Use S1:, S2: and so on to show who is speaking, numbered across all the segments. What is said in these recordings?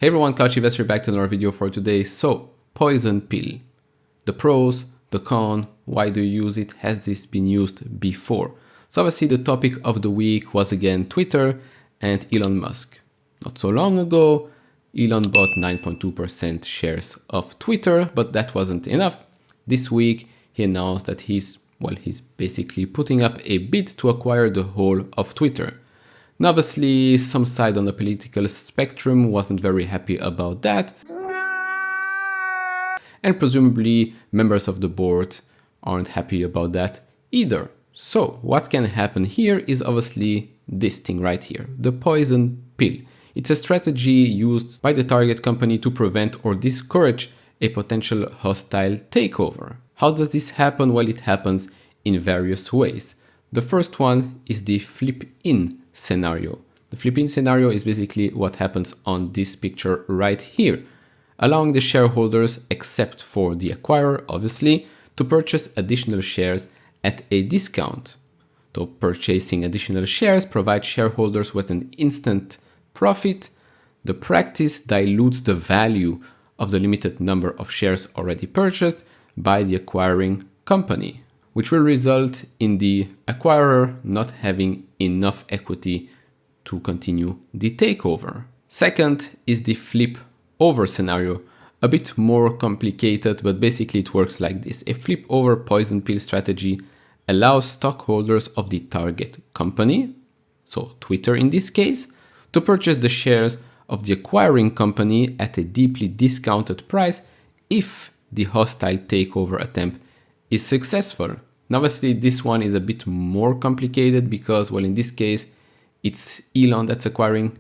S1: Hey everyone, Couch Investor back to another video for today. So, poison pill. The pros, the con, why do you use it? Has this been used before? So obviously the topic of the week was again Twitter and Elon Musk. Not so long ago, Elon bought 9.2% shares of Twitter, but that wasn't enough. This week, he announced that he's basically putting up a bid to acquire the whole of Twitter. Now, obviously, some side on the political spectrum wasn't very happy about that. And presumably, members of the board aren't happy about that either. So, what can happen here is obviously this thing right here, the poison pill. It's a strategy used by the target company to prevent or discourage a potential hostile takeover. How does this happen? Well, it happens in various ways. The first one is the flip-in scenario. The flip-in scenario is basically what happens on this picture right here, allowing the shareholders, except for the acquirer, obviously, to purchase additional shares at a discount. So purchasing additional shares provides shareholders with an instant profit. The practice dilutes the value of the limited number of shares already purchased by the acquiring company, which will result in the acquirer not having enough equity to continue the takeover. Second is the flip-over scenario, a bit more complicated, but basically it works like this. A flip-over poison pill strategy allows stockholders of the target company, so Twitter in this case, to purchase the shares of the acquiring company at a deeply discounted price if the hostile takeover attempt is successful. Now, obviously, this one is a bit more complicated because, well, in this case, it's Elon that's wanting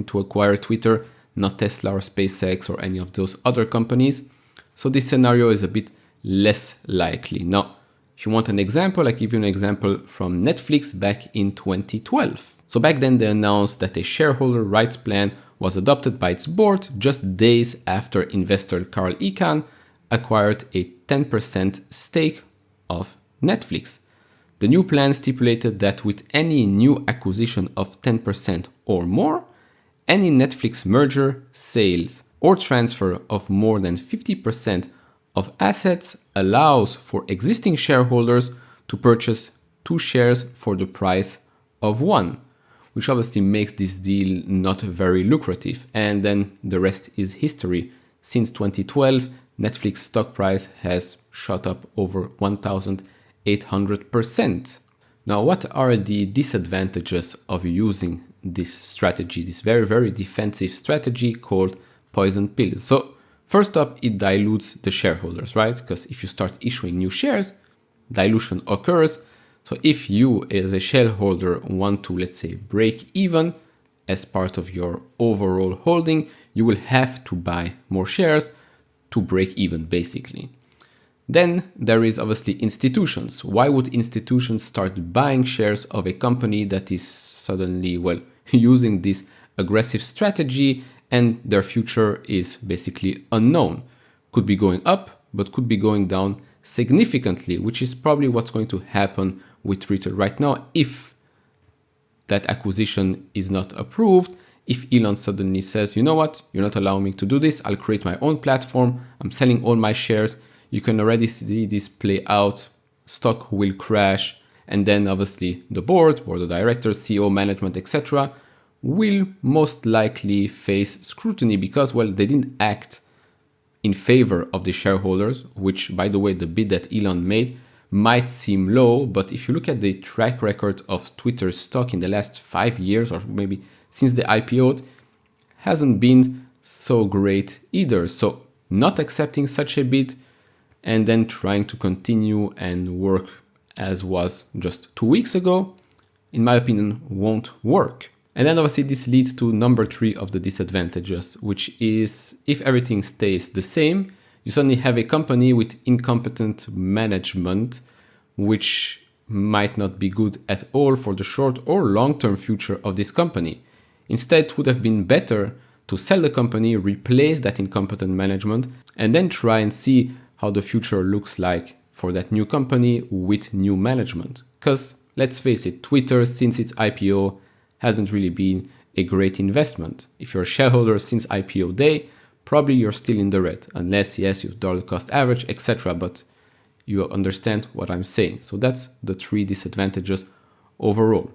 S1: to acquire Twitter, not Tesla or SpaceX or any of those other companies. So this scenario is a bit less likely. Now, if you want an example, I give you an example from Netflix back in 2012. So back then they announced that a shareholder rights plan was adopted by its board just days after investor Carl Icahn acquired a 10% stake of Netflix. The new plan stipulated that with any new acquisition of 10% or more, any Netflix merger, sales, or transfer of more than 50% of assets allows for existing shareholders to purchase 2 shares for the price of 1, which obviously makes this deal not very lucrative. And then the rest is history. Since 2012, Netflix stock price has shot up over 1,800%. Now, what are the disadvantages of using this strategy, this very, very defensive strategy called poison pill? So first up, it dilutes the shareholders, right? Because if you start issuing new shares, dilution occurs. So if you as a shareholder want to, let's say, break even as part of your overall holding, you will have to buy more shares to break even, basically. Then there is obviously institutions. Why would institutions start buying shares of a company that is suddenly, using this aggressive strategy and their future is basically unknown? Could be going up, but could be going down significantly, which is probably what's going to happen with Twitter right now if that acquisition is not approved. If Elon suddenly says, you know what, you're not allowing me to do this, I'll create my own platform, I'm selling all my shares, you can already see this play out, stock will crash, and then obviously the board of directors, CEO, management, etc. will most likely face scrutiny because, they didn't act in favor of the shareholders, which, by the way, the bid that Elon made might seem low, but if you look at the track record of Twitter's stock in the last 5 years, or maybe since the IPO, hasn't been so great either. So not accepting such a bid and then trying to continue and work as was just 2 weeks ago, in my opinion, won't work. And then obviously this leads to number 3 of the disadvantages, which is if everything stays the same, you suddenly have a company with incompetent management, which might not be good at all for the short or long-term future of this company. Instead, it would have been better to sell the company, replace that incompetent management, and then try and see how the future looks like for that new company with new management. Because let's face it, Twitter, since its IPO, hasn't really been a great investment. If you're a shareholder since IPO day, probably you're still in the red, unless, yes, you've dollar cost average, etc. But you understand what I'm saying. So that's the 3 disadvantages overall.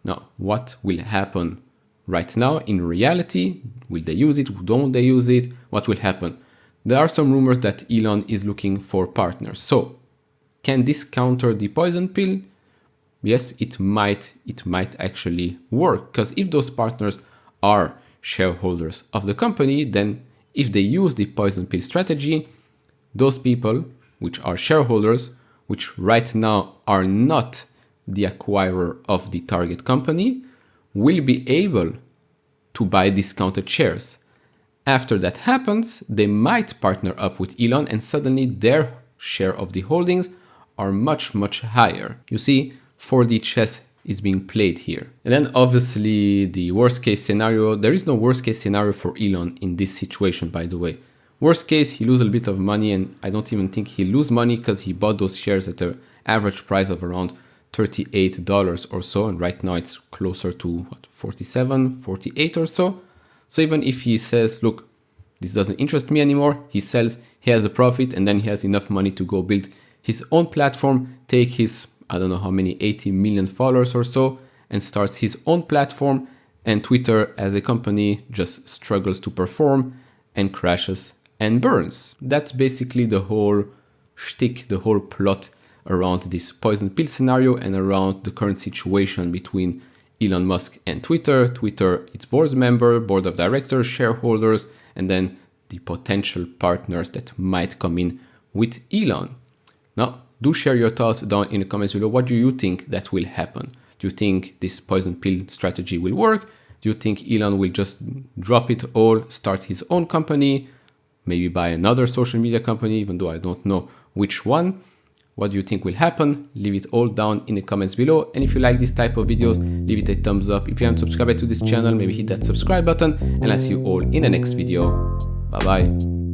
S1: Now, what will happen right now in reality? Will they use it? Don't they use it? What will happen? There are some rumors that Elon is looking for partners. So can this counter the poison pill? Yes, it might actually work, because if those partners are shareholders of the company, then if they use the poison pill strategy, those people which are shareholders, which right now are not the acquirer of the target company, will be able to buy discounted shares. After that happens, they might partner up with Elon and suddenly their share of the holdings are much, much higher. You see, 4D chess is being played here. And then obviously the worst case scenario, there is no worst case scenario for Elon in this situation, by the way. Worst case, he loses a bit of money, and I don't even think he'll lose money because he bought those shares at an average price of around $38 or so, and right now it's closer to what, 47, 48 or so. So even if he says, look, this doesn't interest me anymore, he sells, he has a profit, and then he has enough money to go build his own platform, take his, I don't know how many, 80 million followers or so, and starts his own platform, and Twitter as a company just struggles to perform and crashes and burns. That's basically the whole shtick, the whole plot around this poison pill scenario and around the current situation between Elon Musk and Twitter. Twitter, its board member, board of directors, shareholders, and then the potential partners that might come in with Elon. Now, do share your thoughts down in the comments below. What do you think that will happen? Do you think this poison pill strategy will work? Do you think Elon will just drop it all, start his own company, maybe buy another social media company, even though I don't know which one? What do you think will happen? Leave it all down in the comments below. And if you like this type of videos, leave it a thumbs up. If you haven't subscribed to this channel, maybe hit that subscribe button. And I'll see you all in the next video. Bye bye.